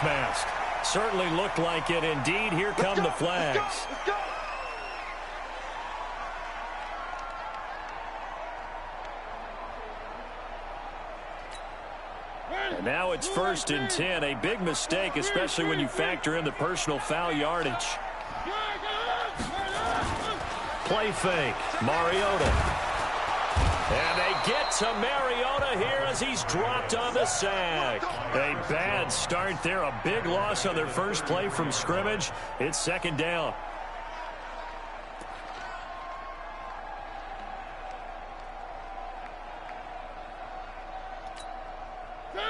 mask. Certainly looked like it. Indeed, here come the flags. And now it's 1st and 10. A big mistake, especially when you factor in the personal foul yardage. Play fake. Mariota. And they get to Mariota here as he's dropped on the sack. A bad start there. A big loss on their first play from scrimmage. It's 2nd down.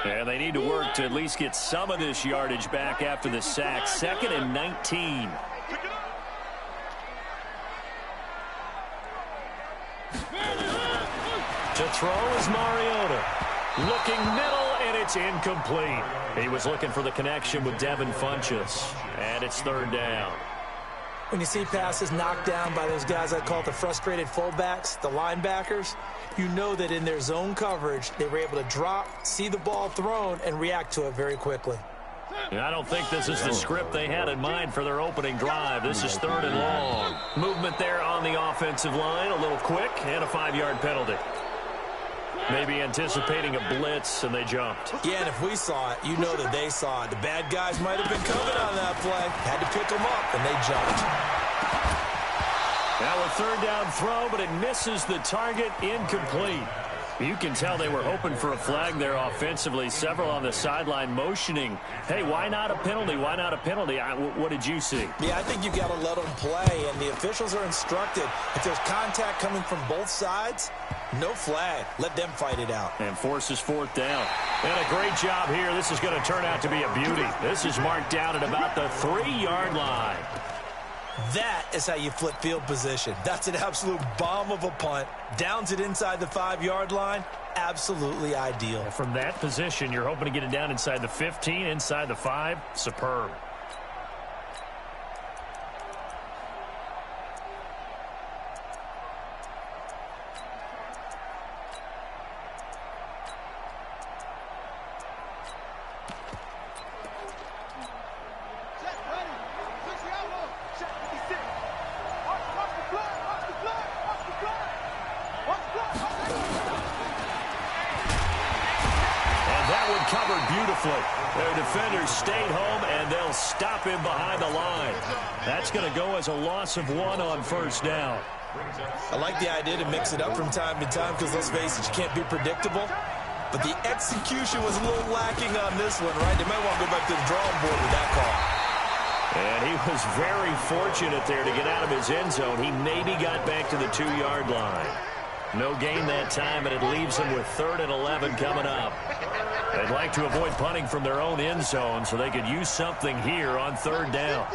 And they need to work to at least get some of this yardage back after the sack. 2nd and 19. To throw is Mariota. Looking middle, and it's incomplete. He was looking for the connection with Devin Funchess. And it's 3rd down. When you see passes knocked down by those guys I call the frustrated fullbacks, the linebackers, you know that in their zone coverage, they were able to drop, see the ball thrown, and react to it very quickly. I don't think this is the script they had in mind for their opening drive. This is 3rd and long. Movement there on the offensive line, a little quick, and a 5-yard penalty. Maybe anticipating a blitz, and they jumped. Yeah, and if we saw it, you know that they saw it. The bad guys might have been coming on that play. Had to pick them up, and they jumped. Now a 3rd down throw, but it misses the target, incomplete. You can tell they were hoping for a flag there offensively. Several on the sideline motioning. Hey, why not a penalty? Why not a penalty? What did you see? Yeah, I think you've got to let them play, and the officials are instructed. If there's contact coming from both sides, no flag. Let them fight it out. And forces 4th down. And a great job here. This is going to turn out to be a beauty. This is marked down at about the 3-yard line. That is how you flip field position. That's an absolute bomb of a punt. Downs it inside the 5-yard line. Absolutely ideal. From that position, you're hoping to get it down inside the 15, inside the 5. Superb. Covered beautifully. Their defenders stayed home, and they'll stop him behind the line. That's going to go as a loss of 1 on 1st down. I like the idea to mix it up from time to time because, let's face it, you can't be predictable. But the execution was a little lacking on this one, right? They might want to go back to the drawing board with that call. And he was very fortunate there to get out of his end zone. He maybe got back to the 2-yard line. No gain that time, and it leaves him with 3rd and 11 coming up. They'd like to avoid punting from their own end zone so they could use something here on 3rd down.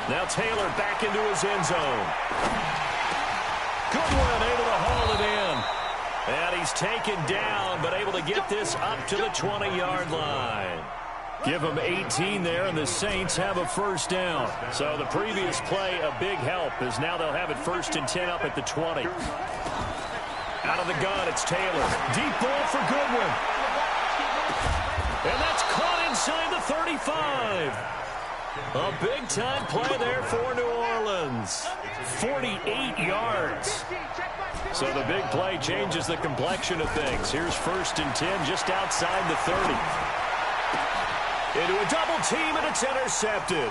Now Taylor back into his end zone. Goodwin able to haul it in. And he's taken down, but able to get this up to the 20-yard line. Give them 18 there, and the Saints have a 1st down. So the previous play, a big help, as now they'll have it 1st and 10 up at the 20. Out of the gun, it's Taylor. Deep ball for Goodwin. And that's caught inside the 35. A big-time play there for New Orleans. 48 yards. So the big play changes the complexion of things. Here's 1st and 10 just outside the 30. Into a double team, and it's intercepted.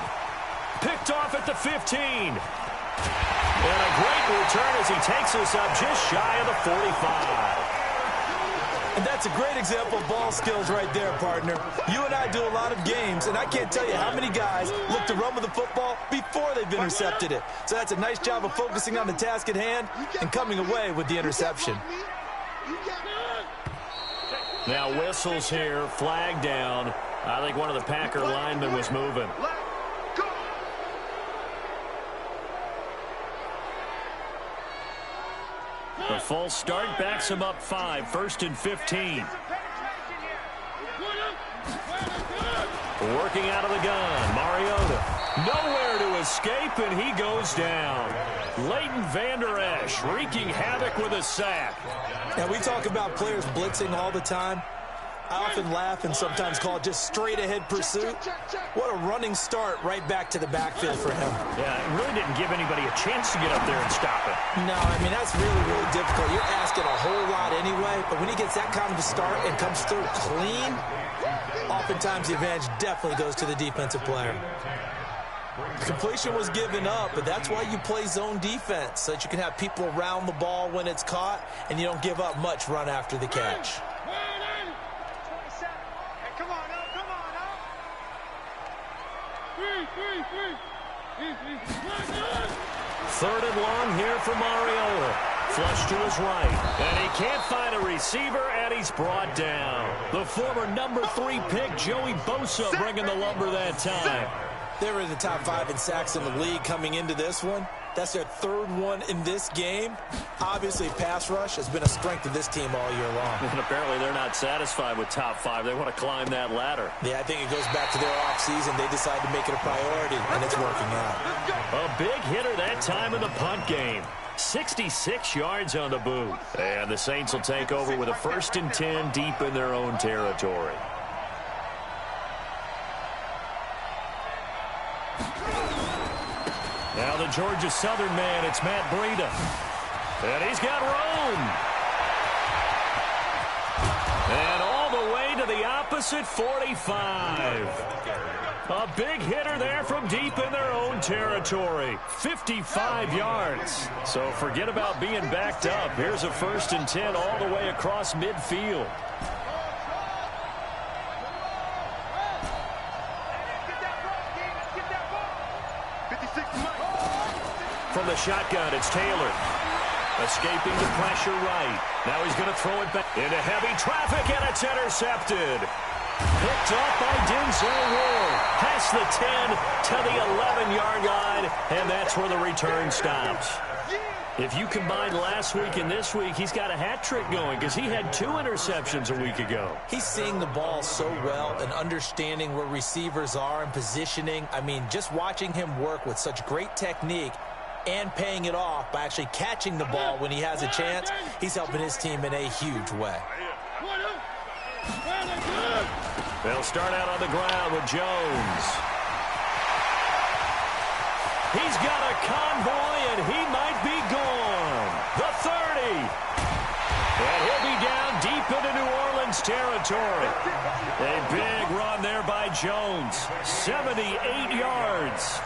Picked off at the 15. And a great return as he takes us up just shy of the 45. And that's a great example of ball skills right there, partner. You and I do a lot of games, and I can't tell you how many guys look to run with the football before they've intercepted it. So that's a nice job of focusing on the task at hand and coming away with the interception. Now whistles here, flag down. I think one of the Packer linemen was moving. The false start backs him up 5, 1st and 15. Working out of the gun, Mariota. Nowhere to escape, and he goes down. Leighton Vander Esch wreaking havoc with a sack. Now, we talk about players blitzing all the time. I often laugh and sometimes call it just straight-ahead pursuit. What a running start right back to the backfield for him. Yeah, it really didn't give anybody a chance to get up there and stop it. No, I mean, that's really, really difficult. You're asking a whole lot anyway, but when he gets that kind of a start and comes through clean, oftentimes the advantage definitely goes to the defensive player. Completion was given up, but that's why you play zone defense, so that you can have people around the ball when it's caught, and you don't give up much run after the catch. Third and long here for Mariota. Flush to his right. And he can't find a receiver, and he's brought down. The former number 3 pick, Joey Bosa, bringing the lumber that time. They were in the top 5 in sacks in the league coming into this one. That's their third one in this game. Obviously, pass rush has been a strength of this team all year long. And apparently they're not satisfied with top 5. They want to climb that ladder. Yeah, I think it goes back to their offseason. They decided to make it a priority, and it's working out. A big hitter that time in the punt game. 66 yards on the boot. And the Saints will take over with a 1st and 10 deep in their own territory. Now the Georgia Southern man, it's Matt Breida. And he's got room. And all the way to the opposite 45. A big hitter there from deep in their own territory. 55 yards. So forget about being backed up. Here's a 1st and 10 all the way across midfield. From the shotgun, it's Taylor. Escaping the pressure right. Now he's going to throw it back into heavy traffic, and it's intercepted. Picked up by Denzel Ward. Past the 10 to the 11-yard line, and that's where the return stops. If you combine last week and this week, he's got a hat trick going because he had 2 interceptions a week ago. He's seeing the ball so well and understanding where receivers are and positioning. I mean, just watching him work with such great technique and paying it off by actually catching the ball when he has a chance, he's helping his team in a huge way. They'll start out on the ground with Jones. He's got a convoy, and he might be gone. The 30. And he'll be down deep into New Orleans territory. A big run there by Jones. 78 yards.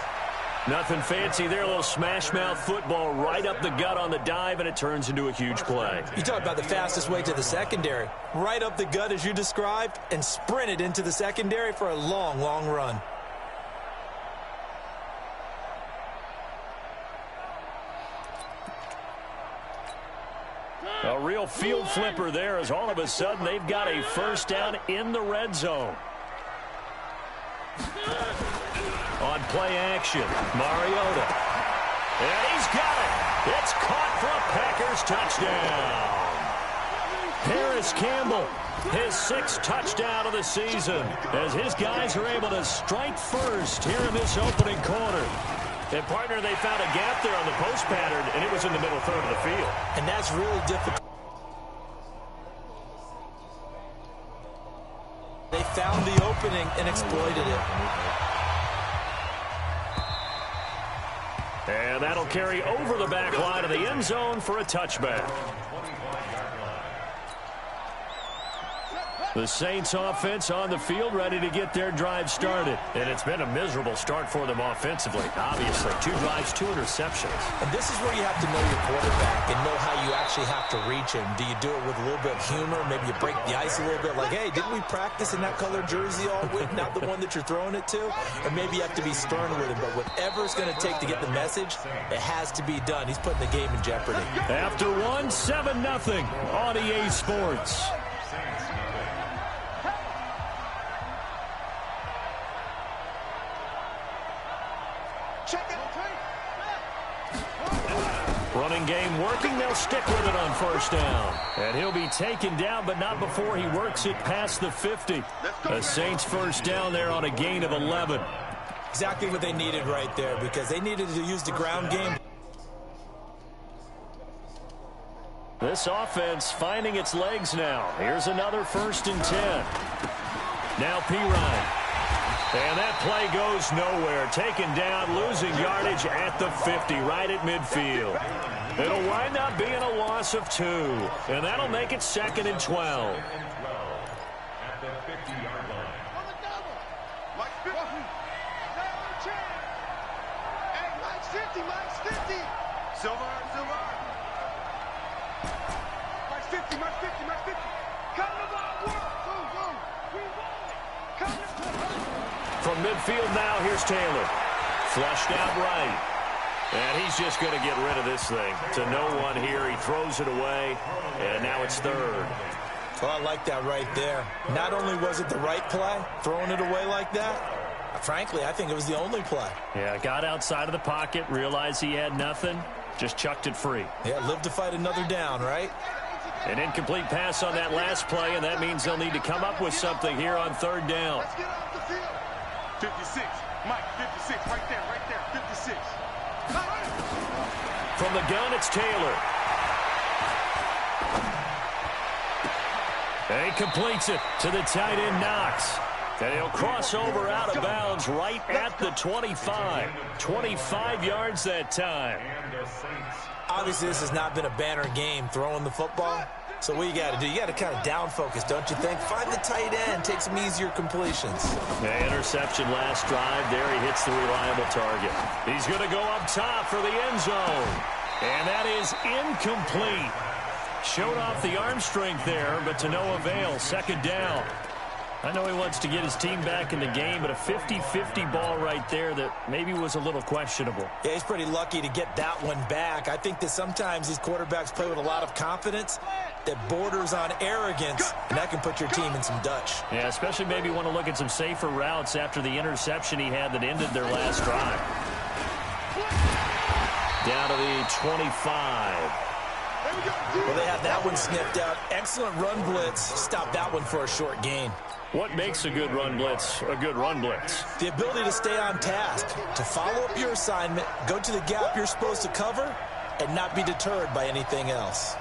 Nothing fancy there, a little smash-mouth football right up the gut on the dive, and it turns into a huge play. You talk about the fastest way to the secondary. Right up the gut, as you described, and sprinted into the secondary for a long, long run. A real field flipper there as all of a sudden they've got a 1st down in the red zone. On play action, Mariota. And he's got it. It's caught for a Packers touchdown. Paris Campbell, his 6th touchdown of the season, as his guys are able to strike first here in this opening quarter. And, partner, they found a gap there on the post pattern, and it was in the middle third of the field. And that's really difficult. They found the opening and exploited it. And that'll carry over the back line of the end zone for a touchback. The Saints offense on the field, ready to get their drive started. And it's been a miserable start for them offensively. Obviously, 2 drives, 2 interceptions. And this is where you have to know your quarterback and know how you actually have to reach him. Do you do it with a little bit of humor? Maybe you break the ice a little bit, like, hey, didn't we practice in that color jersey all week? Not the one that you're throwing it to? Or maybe you have to be stern with him. But whatever it's going to take to get the message, it has to be done. He's putting the game in jeopardy. After 7-0 on EA Sports. Running game working. They'll stick with it on 1st down. And he'll be taken down, but not before he works it past the 50. The Saints 1st down there on a gain of 11. Exactly what they needed right there, because they needed to use the ground game. This offense finding its legs now. Here's another 1st and 10. Now Pirine. And that play goes nowhere. Taken down, losing yardage at the 50, right at midfield. It'll wind up being a loss of 2. And that'll make it 2nd and 12. At the 50-yard line. From midfield now, here's Taylor. Flushed out right. And he's just going to get rid of this thing. To no one here. He throws it away. And now it's 3rd. Well, I like that right there. Not only was it the right play, throwing it away like that, frankly, I think it was the only play. Yeah, got outside of the pocket, realized he had nothing, just chucked it free. Yeah, live to fight another down, right? An incomplete pass on that last play, and that means they'll need to come up with something here on 3rd down. Let's get off the field. 56, Mike, 56, right there, 56. From the gun, it's Taylor. And he completes it to the tight end, Knox. And he'll cross over out of bounds right at the 25. 25 yards that time. Obviously, this has not been a banner game throwing the football. So what you got to do, you got to kind of down focus, don't you think? Find the tight end, take some easier completions. Yeah, interception last drive. There he hits the reliable target. He's going to go up top for the end zone. And that is incomplete. Showed off the arm strength there, but to no avail. 2nd down. I know he wants to get his team back in the game, but a 50-50 ball right there that maybe was a little questionable. Yeah, he's pretty lucky to get that one back. I think that sometimes these quarterbacks play with a lot of confidence that borders on arrogance, and that can put your team in some Dutch. Yeah, especially maybe want to look at some safer routes after the interception he had that ended their last drive. Down to the 25. Well, they had that one sniffed out. Excellent run blitz. Stop that one for a short gain. What makes a good run blitz a good run blitz? The ability to stay on task, to follow up your assignment, go to the gap you're supposed to cover, and not be deterred by anything else.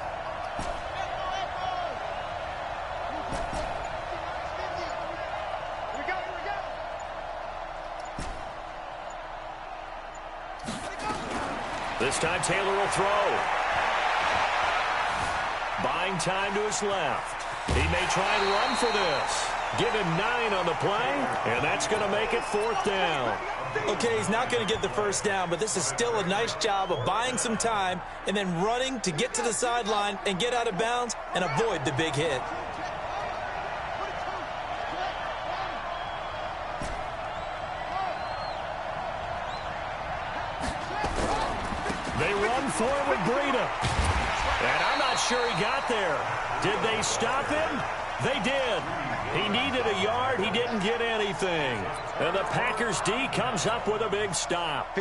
This time Taylor will throw. Buying time to his left. He may try and run for this. Give him 9 on the play, and that's going to make it 4th down. Okay, he's not going to get the 1st down, but this is still a nice job of buying some time and then running to get to the sideline and get out of bounds and avoid the big hit. They run forward with Breida. And I'm not sure he got there. Did they stop him? They did. He needed a yard. He didn't get anything. And the Packers D comes up with a big stop.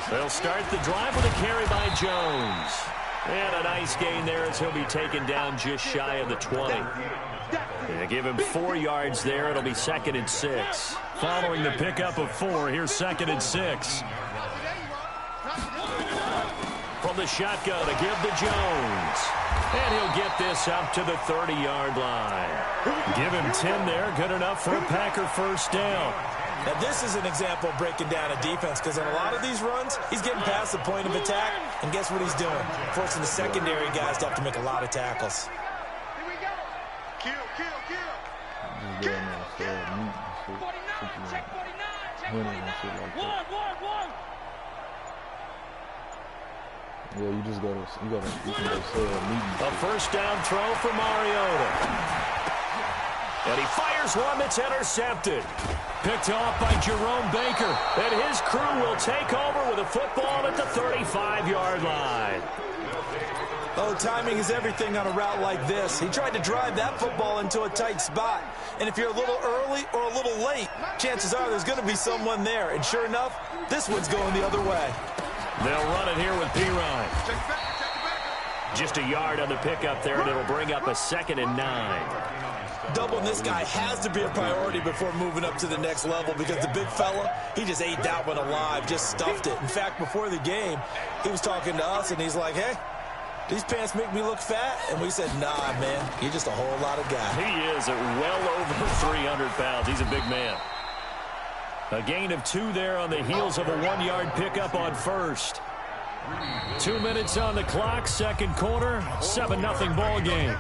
They'll start the drive with a carry by Jones. And a nice gain there as he'll be taken down just shy of the 20. They give him 4 yards there. It'll be 2nd and 6. Following the pickup of 4, here's 2nd and 6. From the shotgun to give to Jones. And he'll get this up to the 30-yard line. Give him 10 there. Good enough for a Packer 1st down. Now, this is an example of breaking down a defense, because in a lot of these runs, he's getting past the point of attack, and guess what he's doing? Forcing the secondary guys to have to make a lot of tackles. Here we go. Kill. 49, check 49. One. Yeah, you can go say a meeting. A 1st down throw for Mariota. And he fires one that's intercepted. Picked off by Jerome Baker. And his crew will take over with a football at the 35-yard line. Oh, timing is everything on a route like this. He tried to drive that football into a tight spot. And if you're a little early or a little late, chances are there's going to be someone there. And sure enough, this one's going the other way. They'll run it here with Pirine. Just a yard on the pickup there, and it'll bring up a 2nd and 9. Doubling this guy has to be a priority before moving up to the next level because the big fella, he just ate that one alive, just stuffed it. In fact, before the game, he was talking to us, and he's like, hey, these pants make me look fat? And we said, nah, man, you're just a whole lot of guy. He is at well over 300 pounds. He's a big man. A gain of 2 there on the heels of a 1-yard pickup on first. 2 minutes on the clock, second quarter, 7-0 ball game.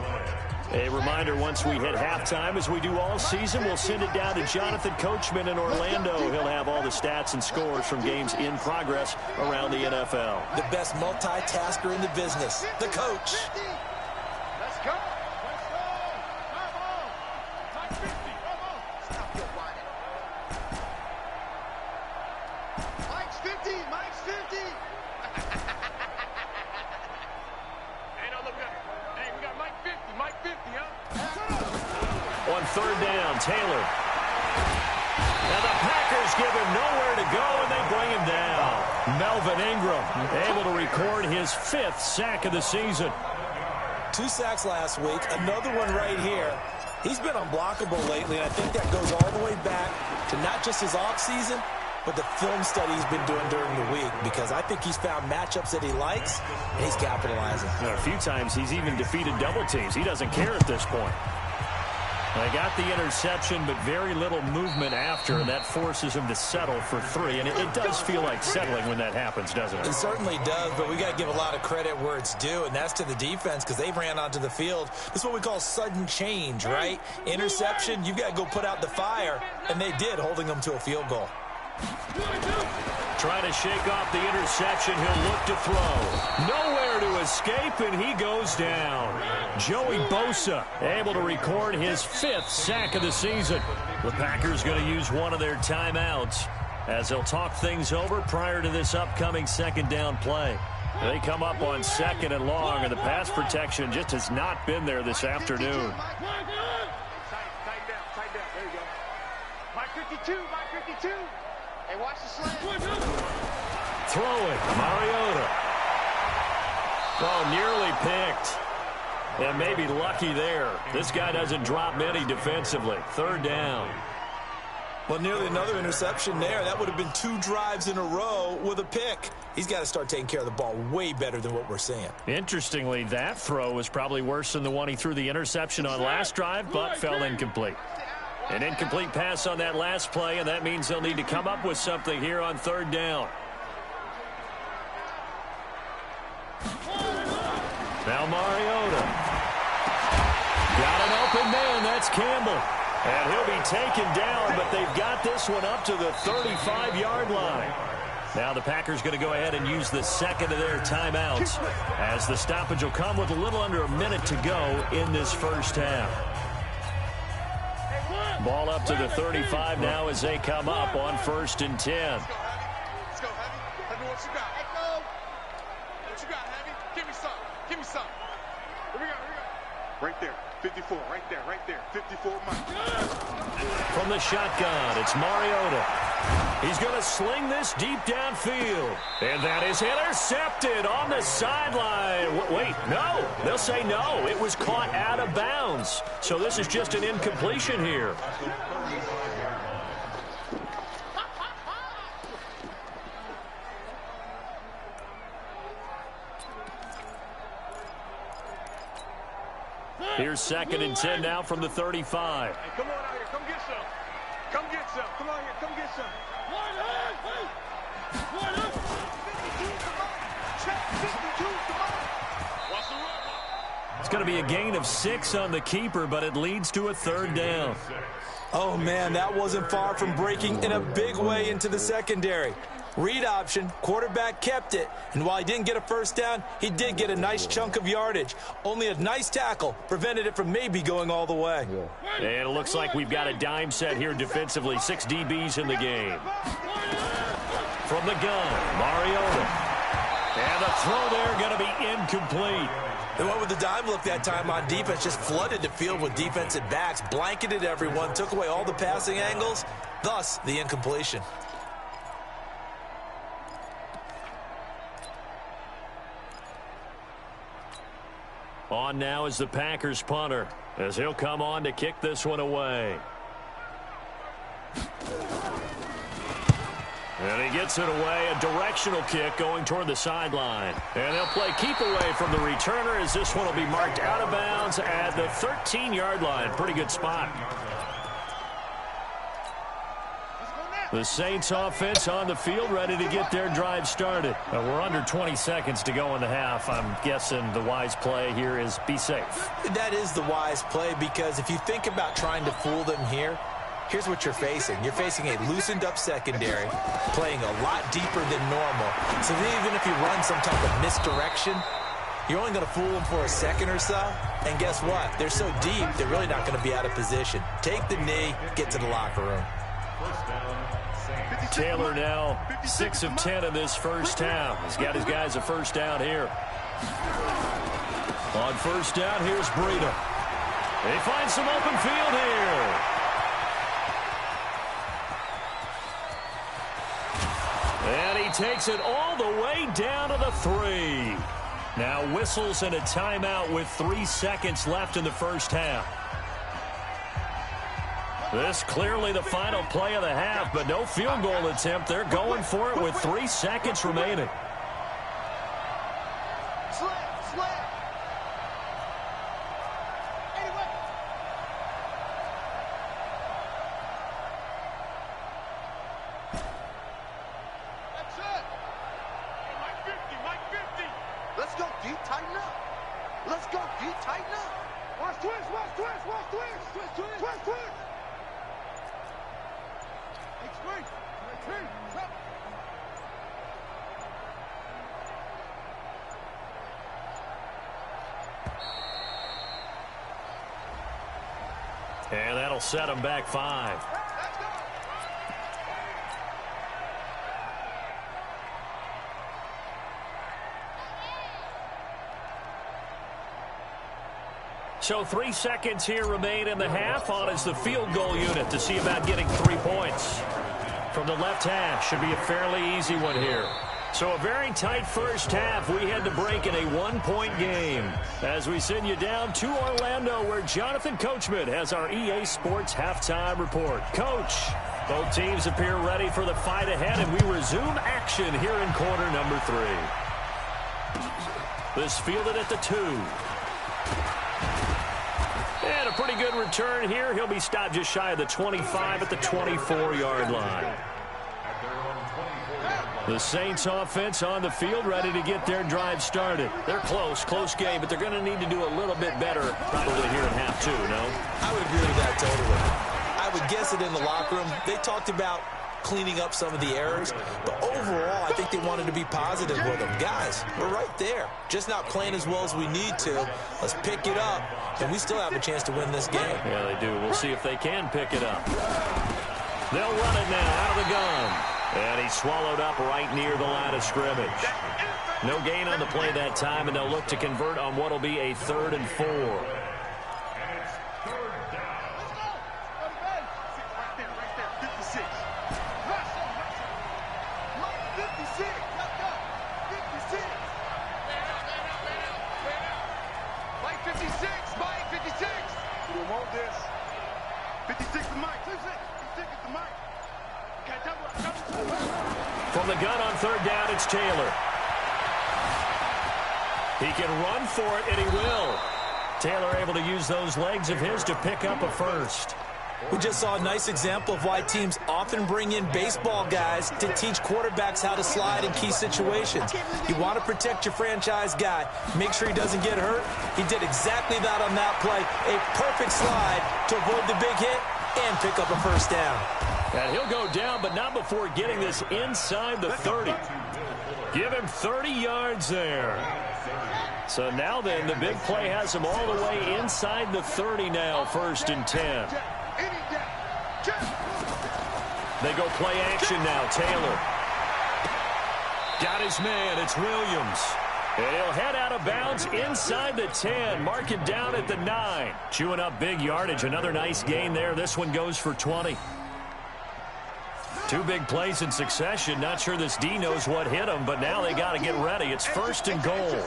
A reminder, once we hit halftime, as we do all season, we'll send it down to Jonathan Coachman in Orlando. He'll have all the stats and scores from games in progress around the NFL. The best multitasker in the business, the coach. Let's go. Mike's 50. Mike's 50. Hey, no, look at it. Hey, we got Mike 50. Mike 50, huh? On third down, Taylor. And the Packers give him nowhere to go, and they bring him down. Melvin Ingram able to record his 5th sack of the season. 2 sacks last week, another one right here. He's been unblockable lately, and I think that goes all the way back to not just his offseason, but the film study he's been doing during the week, because I think he's found matchups that he likes, and he's capitalizing. A few times he's even defeated double teams. He doesn't care at this point. They got the interception, but very little movement after, and that forces him to settle for 3. And it does feel like settling when that happens, doesn't it? It certainly does, but we got to give a lot of credit where it's due, and that's to the defense, because they ran onto the field. This is what we call sudden change, right? Interception, you've got to go put out the fire, and they did, holding them to a field goal. Trying to shake off the interception. He'll look to throw. Nowhere to escape, and he goes down. Joey Bosa able to record his 5th sack of the season. The Packers going to use one of their timeouts as they'll talk things over prior to this upcoming 2nd down play. They come up on 2nd and long, and the pass protection just has not been there this afternoon. Tight down. There you go. Mike 52. Mike 52. Hey, watch the slant. Throwing, Mariota. Oh, nearly picked. And maybe lucky there. This guy doesn't drop many defensively. 3rd down. Well, nearly another interception there. That would have been 2 drives in a row with a pick. He's got to start taking care of the ball way better than what we're seeing. Interestingly, that throw was probably worse than the one he threw the interception on last drive, but fell incomplete. An incomplete pass on that last play, and that means they'll need to come up with something here on 3rd down. Now Mariota. Got an open man. That's Campbell. And he'll be taken down, but they've got this one up to the 35-yard line. Now the Packers going to go ahead and use the 2nd of their timeouts, as the stoppage will come with a little under a minute to go in this first half. Ball up to the 35 now as they come up on 1st and 10. Let's go, Heavy. Tell me what you got. What you got, Heavy? Give me some. Give me some. Here we go. Right there. 54. Right there. 54, Mike. From the shotgun, it's Mariota. He's going to sling this deep downfield. And that is intercepted on the sideline. Wait, no. They'll say no. It was caught out of bounds. So this is just an incompletion here. Here's 2nd and 10 now from the 35. Hey, come on out here. Come get some. Come get some. Come on here. Come get some. It's going to be a gain of 6 on the keeper, but it leads to a 3rd down. Oh, man, that wasn't far from breaking in a big way into the secondary. Read option, quarterback kept it, and while he didn't get a first down, he did get a nice chunk of yardage. Only a nice tackle prevented it from maybe going all the way. And it looks like we've got a dime set here defensively. 6 DBs in the game. From the gun, Mariota. And the throw there going to be incomplete. They went with the dime look that time on defense, just flooded the field with defensive backs, blanketed everyone, took away all the passing angles, thus the incompletion. On now is the Packers punter, as he'll come on to kick this one away. And he gets it away, a directional kick going toward the sideline. And they'll play keep away from the returner, as this one will be marked out of bounds at the 13-yard line. Pretty good spot. The Saints offense on the field, ready to get their drive started. We're under 20 seconds to go in the half. I'm guessing the wise play here is be safe. That is the wise play, because if you think about trying to fool them here, here's what you're facing. You're facing a loosened up secondary, playing a lot deeper than normal. So even if you run some type of misdirection, you're only going to fool them for a second or so. And guess what? They're so deep, they're really not going to be out of position. Take the knee, get to the locker room. Taylor now 6 of 10 in this first half. He's got his guys a first down here. On first down, here's Breida. They find some open field here. And he takes it all the way down to the 3. Now whistles and a timeout with 3 seconds left in the first half. This clearly the final play of the half, but no field goal attempt. They're going for it with 3 seconds remaining. Let's go deep, tighten up. Let's go deep, tighten up. Watch twist, watch twist, watch twist. Twist, twist, twist, twist. And that'll set them back 5. So 3 seconds here remain in the half. On is the field goal unit to see about getting 3 points. From the left half, should be a fairly easy one here. So a very tight first half. We had to break in a 1-point game. As we send you down to Orlando, where Jonathan Coachman has our EA Sports halftime report. Coach, both teams appear ready for the fight ahead, and we resume action here in quarter number 3. This fielded at the 2. And a pretty good return here. He'll be stopped just shy of the 25 at the 24-yard line. The Saints offense on the field, ready to get their drive started. They're close game, but they're going to need to do a little bit better probably here in half 2, no? I would agree with that totally. I would guess it in the locker room. They talked about cleaning up some of the errors, but overall, I think they wanted to be positive with them. Guys, we're right there. Just not playing as well as we need to. Let's pick it up, and we still have a chance to win this game. Yeah, they do. We'll see if they can pick it up. They'll run it now out of the gun. And he's swallowed up right near the line of scrimmage. No gain on the play that time, and they'll look to convert on what will be a 3rd and 4. From the gun on 3rd down, it's Taylor. He can run for it, and he will. Taylor able to use those legs of his to pick up a first. We just saw a nice example of why teams often bring in baseball guys to teach quarterbacks how to slide in key situations. You want to protect your franchise guy. Make sure he doesn't get hurt. He did exactly that on that play. A perfect slide to avoid the big hit and pick up a first down. And he'll go down, but not before getting this inside the 30. Give him 30 yards there. So now then, the big play has him all the way inside the 30 now, 1st and 10. They go play action now. Taylor got his man. It's Williams. And he'll head out of bounds inside the 10. Mark it down at the 9. Chewing up big yardage. Another nice gain there. This one goes for 20. 2 big plays in succession. Not sure this D knows what hit him, but now they got to get ready. It's 1st and goal.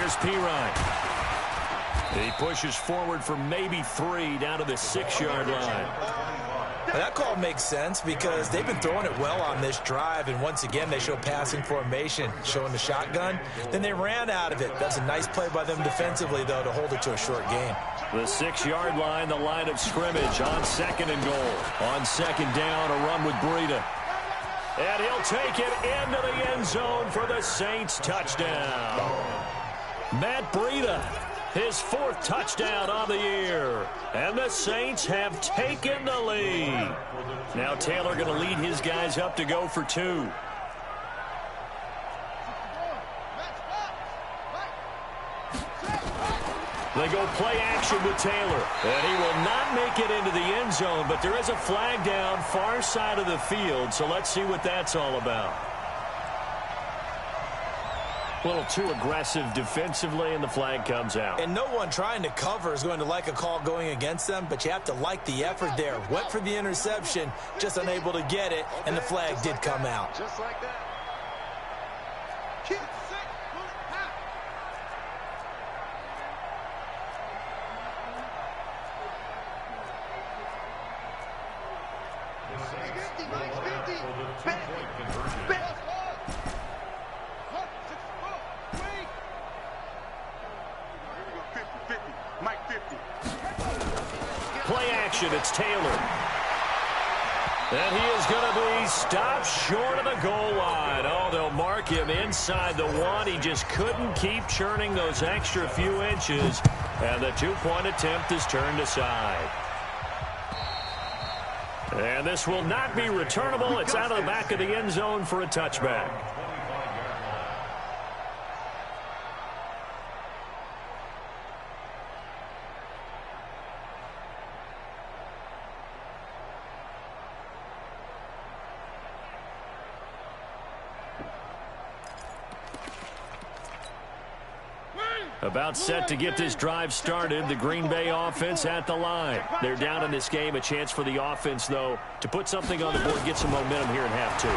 Here's Pirine. He pushes forward for maybe 3 down to the 6-yard line. Well, that call makes sense because they've been throwing it well on this drive, and once again they show passing formation, showing the shotgun. Then they ran out of it. That's a nice play by them defensively, though, to hold it to a short game. The 6-yard line, the line of scrimmage on 2nd and goal. On 2nd down, a run with Breida. And he'll take it into the end zone for the Saints touchdown. Matt Breida, his 4th touchdown on the year. And the Saints have taken the lead. Now Taylor going to lead his guys up to go for 2. They go play action with Taylor. And he will not make it into the end zone, but there is a flag down far side of the field, so let's see what that's all about. A little too aggressive defensively, and the flag comes out. And no one trying to cover is going to like a call going against them, but you have to like the effort there. Went for the interception, just unable to get it, and the flag did come out. Just like that. Play action, it's Taylor. And he is going to be stopped short of the goal line. Oh, they'll mark him inside the 1. He just couldn't keep churning those extra few inches. And the 2-point attempt is turned aside. And this will not be returnable. It's out of the back of the end zone for a touchback. About set to get this drive started. The Green Bay offense at the line. They're down in this game. A chance for the offense, though, to put something on the board, get some momentum here in half 2.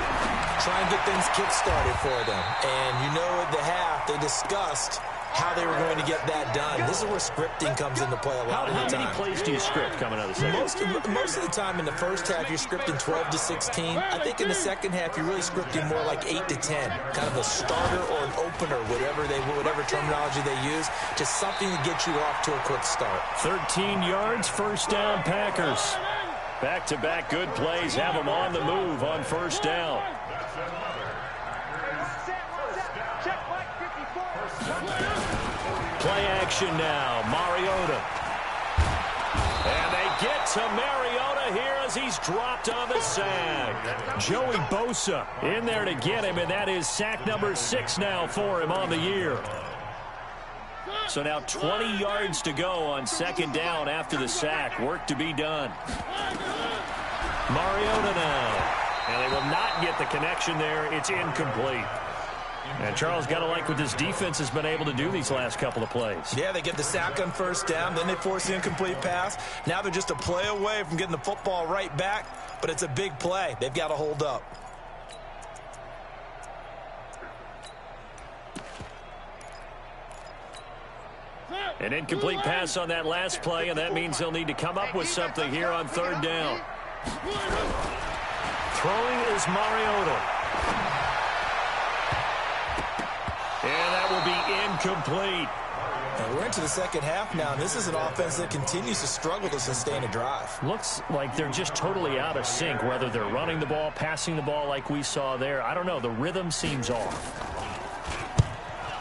Try and get things kick-started for them. And you know at the half, they discussed how they were going to get that done. This is where scripting comes into play a lot of the time. How many plays do you script coming out of the second? Most of the time in the first half, you're scripting 12 to 16. I think in the second half, you're really scripting more like 8 to 10. Kind of a starter or an opener, whatever terminology they use. Just something to get you off to a quick start. 13 yards, first down, Packers. Back-to-back good plays have them on the move on first down. Play action now, Mariota. And they get to Mariota here as he's dropped on the sack. Joey Bosa in there to get him, and that is sack number 6 now for him on the year. So now 20 yards to go on 2nd down after the sack. Work to be done. Mariota now. And they will not get the connection there. It's incomplete. And Charles, got to like what this defense has been able to do these last couple of plays. Yeah, they get the sack on first down, then they force the incomplete pass. Now they're just a play away from getting the football right back, but it's a big play. They've got to hold up. An incomplete pass on that last play, and that means they'll need to come up with something here on 3rd down. Throwing is Mariota. And that will be incomplete. And we're into the second half now, and this is an offense that continues to struggle to sustain a drive. Looks like they're just totally out of sync, whether they're running the ball, passing the ball like we saw there. I don't know. The rhythm seems off.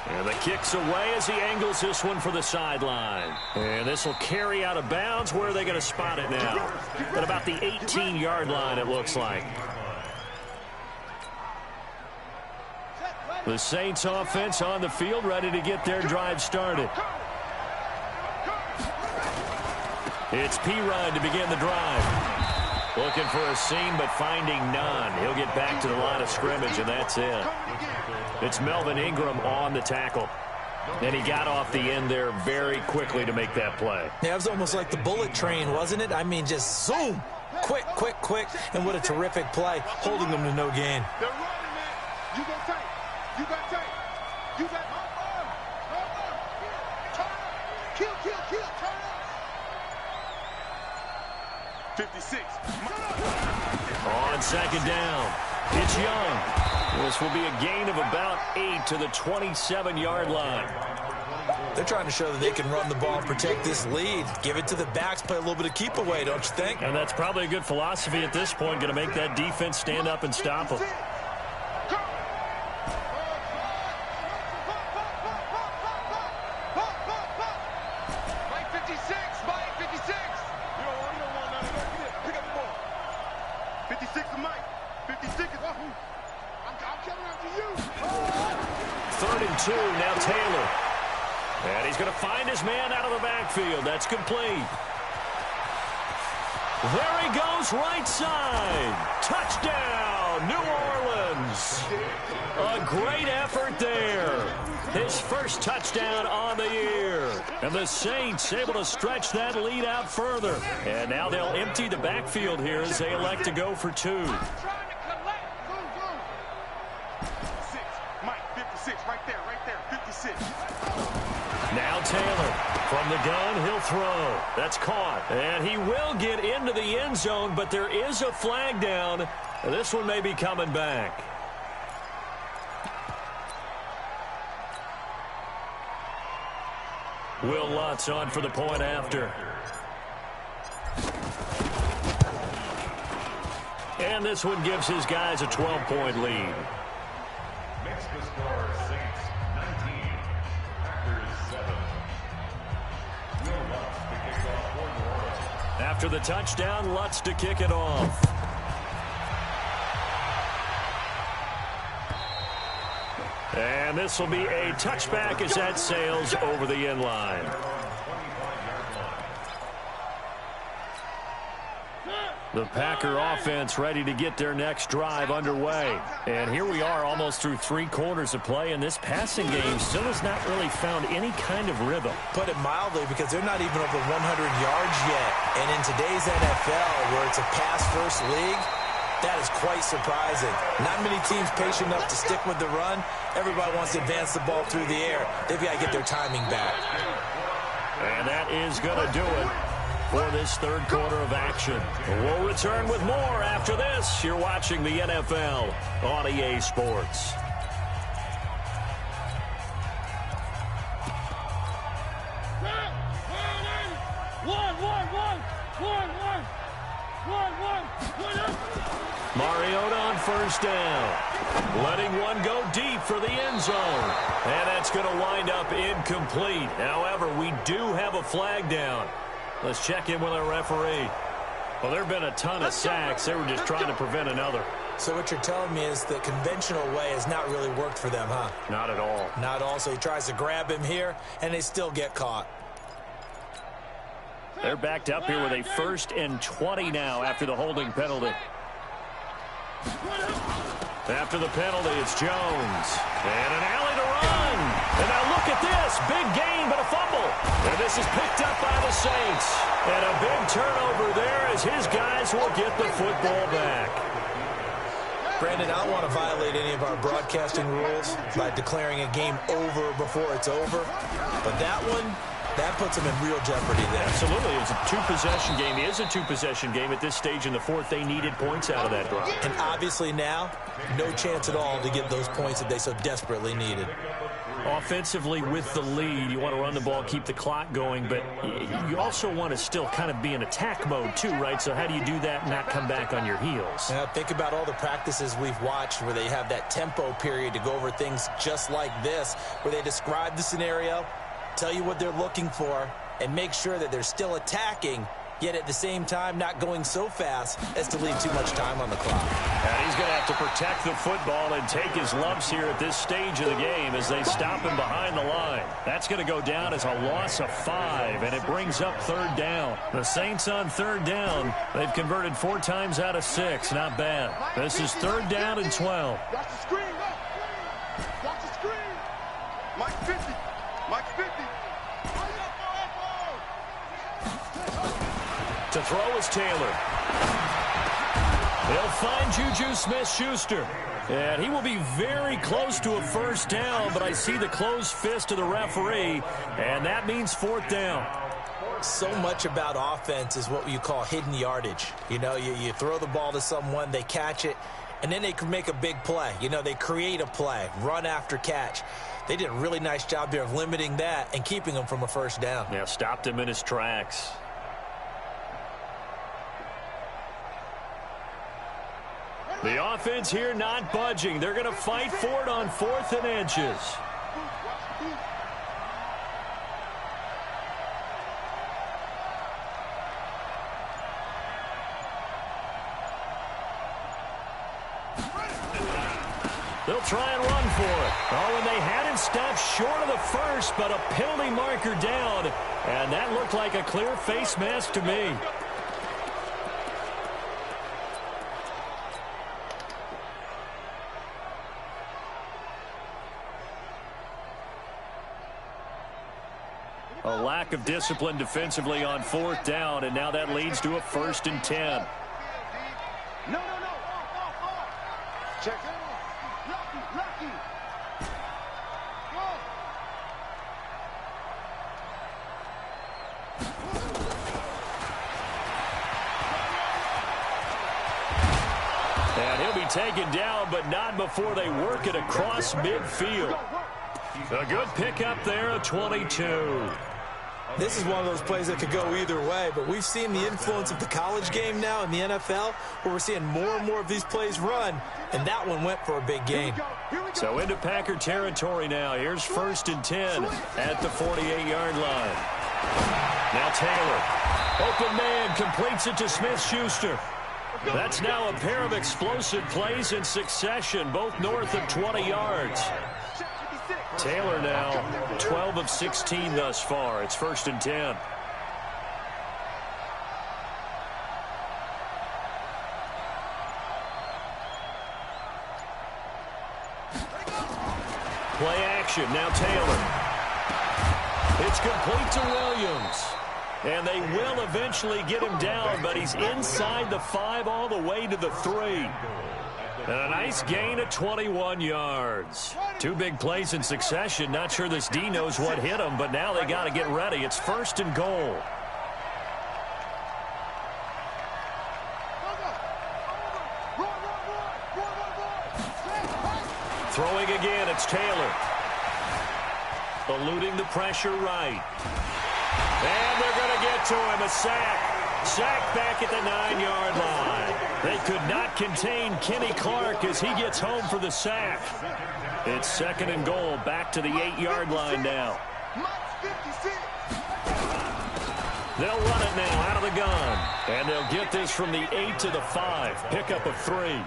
And the kick's away as he angles this one for the sideline. And this will carry out of bounds. Where are they going to spot it now? At about the 18-yard line, it looks like. The Saints offense on the field, ready to get their drive started. It's Pirine to begin the drive. Looking for a seam, but finding none. He'll get back to the line of scrimmage, and that's it. It's Melvin Ingram on the tackle. And he got off the end there very quickly to make that play. Yeah, it was almost like the bullet train, wasn't it? I mean, just zoom. Quick, quick, quick. And what a terrific play, holding them to no gain. They're running, man. You go tight. You got tight. You got 56. On second down, it's Young. This will be a gain of about 8 to the 27-yard line. They're trying to show that they can run the ball and protect this lead. Give it to the backs, play a little bit of keep away, don't you think? And that's probably a good philosophy at this point, going to make that defense stand up and stop them. Mike 56, Mike 56. You don't want none. Pick up the ball. 56 is Mike. 56 is I'm coming after you. 3rd and 2, now Taylor. And he's going to find his man out of the backfield. That's complete. There he goes, right side. Touchdown, New Orleans. A great effort there. His first touchdown on the year. And the Saints able to stretch that lead out further. And now they'll empty the backfield here as they elect to go for 2. Mike 56, right there, 56. Now Taylor from the gun, he'll throw. That's caught. And he will get into the end zone, but there is a flag down. This one may be coming back. Will Lutz on for the point after. And this one gives his guys a 12-point lead. Makes the score Saints 19, Packers 7. Will Lutz to kick off for New Orleans. After the touchdown, Lutz to kick it off. And this will be a touchback as that sails over the end line. The Packer offense ready to get their next drive underway. And here we are almost through 3 quarters of play, and this passing game still has not really found any kind of rhythm. Put it mildly, because they're not even over 100 yards yet. And in today's NFL, where it's a pass-first league, that is quite surprising. Not many teams patient enough to stick with the run. Everybody wants to advance the ball through the air. They've got to get their timing back. And that is going to do it for this 3rd quarter of action. We'll return with more after this. You're watching the NFL on EA Sports. Mariota on first down. Letting one go deep for the end zone. And that's going to wind up incomplete. However, we do have a flag down. Let's check in with our referee. Well, there have been a ton of sacks. They were just trying to prevent another. So what you're telling me is the conventional way has not really worked for them, huh? Not at all. Not all. So he tries to grab him here, and they still get caught. They're backed up here with a 1st and 20 now after the holding penalty. After the penalty, it's Jones. And an alley to run. And now look at this. Big gain, but a fumble. And this is picked up by the Saints. And a big turnover there as his guys will get the football back. Brandon, I don't want to violate any of our broadcasting rules by declaring a game over before it's over. But that one, that puts them in real jeopardy there. Absolutely. It was a 2-possession game. It is a 2-possession game at this stage in the 4th. They needed points out of that drive. And obviously now, no chance at all to get those points that they so desperately needed. Offensively with the lead, you want to run the ball, keep the clock going, but you also want to still kind of be in attack mode too, right? So how do you do that and not come back on your heels? Now think about all the practices we've watched where they have that tempo period to go over things just like this, where they describe the scenario, tell you what they're looking for, and make sure that they're still attacking, yet at the same time not going so fast as to leave too much time on the clock. And he's going to have to protect the football and take his lumps here at this stage of the game as they stop him behind the line. That's going to go down as a loss of 5, and it brings up 3rd down. The Saints on 3rd down. They've converted 4 times out of 6. Not bad. This is 3rd down and 12. Watch the screen. Watch the screen. Mike 50. Mike 50. To throw is Taylor. He'll find Juju Smith-Schuster. And he will be very close to a 1st down, but I see the closed fist of the referee, and that means 4th down. So much about offense is what you call hidden yardage. You know, you throw the ball to someone, they catch it, and then they can make a big play. You know, they create a play, run after catch. They did a really nice job there of limiting that and keeping him from a first down. Yeah, stopped him in his tracks. The offense here not budging. They're going to fight for it on 4th and inches. They'll try and run for it. Oh, and they had him stopped short of the first, but a penalty marker down. And that looked like a clear face mask to me. A lack of discipline defensively on 4th down, and now that leads to a 1st and 10. No. Check it. Lucky. And he'll be taken down, but not before they work it across midfield. A good pickup there, a 22. This is one of those plays that could go either way, but we've seen the influence of the college game now in the NFL, where we're seeing more and more of these plays run, and that one went for a big gain. So into Packer territory now. Here's 1st and 10 at the 48-yard line. Now Taylor. Open man completes it to Smith-Schuster. That's now a pair of explosive plays in succession, both north of 20 yards. Taylor now 12 of 16 thus far. It's 1st and 10. Play action. Now Taylor. It's complete to Williams. And they will eventually get him down, but he's inside the 5 all the way to the 3. And a nice gain of 21 yards. 2 big plays in succession. Not sure this D knows what hit him, but now they got to get ready. It's 1st and goal. Throwing again, it's Taylor. Eluding the pressure right. And they're going to get to him, a sack. Sack back at the 9-yard line. They could not contain Kenny Clark as he gets home for the sack. It's 2nd and goal, back to the 8-yard line now. They'll run it now out of the gun. And they'll get this from the 8 to the 5. Pickup of 3.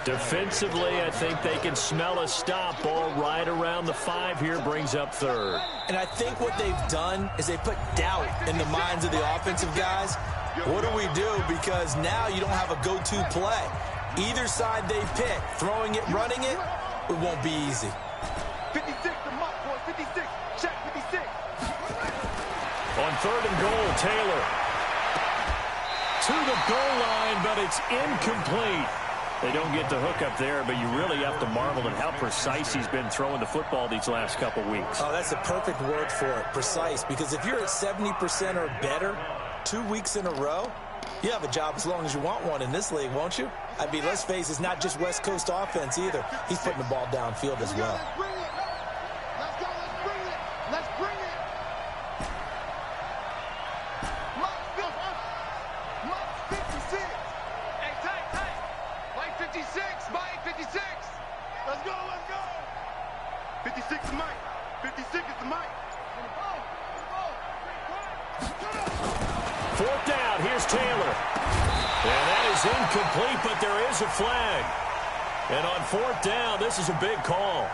Defensively, I think they can smell a stop. Ball right around the 5 here, brings up 3rd. And I think what they've done is they put doubt in the minds of the offensive guys. What do we do? Because now you don't have a go-to play. Either side they pick, throwing it, running it, it won't be easy. 56, the mark, boy, 56. Check 56. On 3rd and goal, Taylor. To the goal line, but it's incomplete. They don't get the hook up there, but you really have to marvel at how precise he's been throwing the football these last couple weeks. Oh, that's a perfect word for it, precise, because if you're at 70% or better 2 weeks in a row, you have a job as long as you want one in this league, won't you? I mean, let's face it, it's not just West Coast offense either. He's putting the ball downfield as well. Let's go, let's bring it. Let's bring it. Mike 56. Hey, tight. Mike 56, Mike 56. Let's go. 56 is Mike. 56 is the Mike. 4th down, here's Taylor. And that is incomplete, but there is a flag. And on 4th down, this is a big call.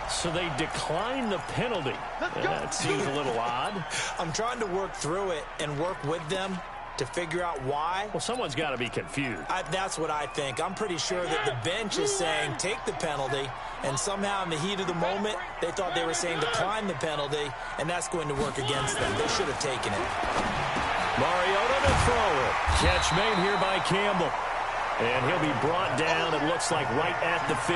So they decline the penalty. That seems a little odd. I'm trying to work through it and work with them to figure out why. Well, someone's got to be confused. That's what I think. I'm pretty sure that the bench is saying take the penalty, and somehow in the heat of the moment, they thought they were saying decline the penalty, and that's going to work against them. They should have taken it. Mariota to throw it. Catch made here by Campbell. And he'll be brought down, it looks like, right at the 15.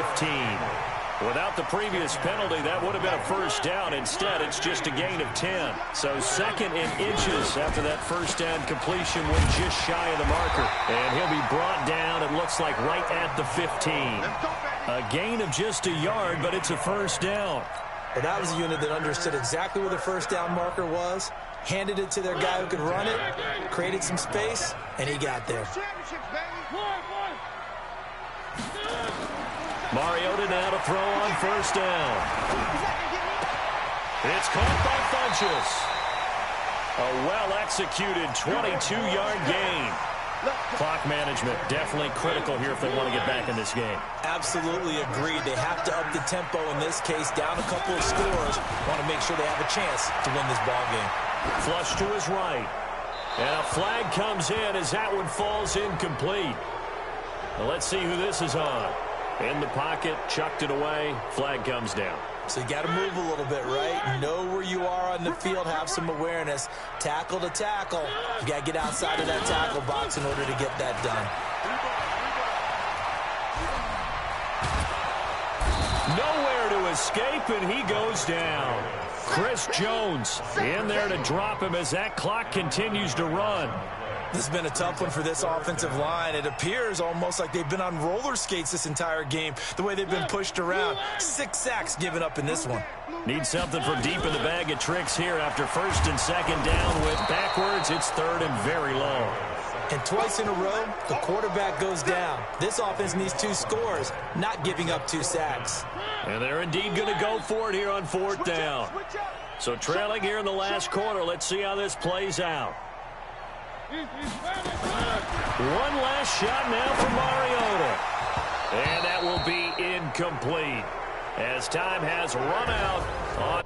Without the previous penalty, that would have been a first down. Instead, it's just a gain of 10. So second in inches after that first down completion went just shy of the marker. And he'll be brought down, it looks like, right at the 15. A gain of just a yard, but it's a first down. And that was a unit that understood exactly where the first down marker was, handed it to their guy who could run it, created some space, and he got there. Mariota now to throw on first down. It's caught by Funchess. A well-executed 22-yard gain. Clock management definitely critical here if they want to get back in this game. Absolutely agreed. They have to up the tempo in this case, down a couple of scores. Want to make sure they have a chance to win this ball game. Flush to his right. And a flag comes in as that one falls incomplete. Well, let's see who this is on. In the pocket, chucked it away, flag comes down. So you got to move a little bit, right? Know where you are on the field, have some awareness. Tackle to tackle. You got to get outside of that tackle box in order to get that done. Nowhere to escape, and he goes down. Chris Jones in there to drop him as that clock continues to run. This has been a tough one for this offensive line. It appears almost like they've been on roller skates this entire game, the way they've been pushed around. 6 sacks given up in this one. Need something from deep in the bag of tricks here after first and second down. Went backwards. It's third and very long. And twice in a row, the quarterback goes down. This offense needs 2 scores, not giving up 2 sacks. And they're indeed going to go for it here on fourth down. So trailing here in the last quarter. Let's see how this plays out. One last shot now for Mariota. And that will be incomplete as time has run out on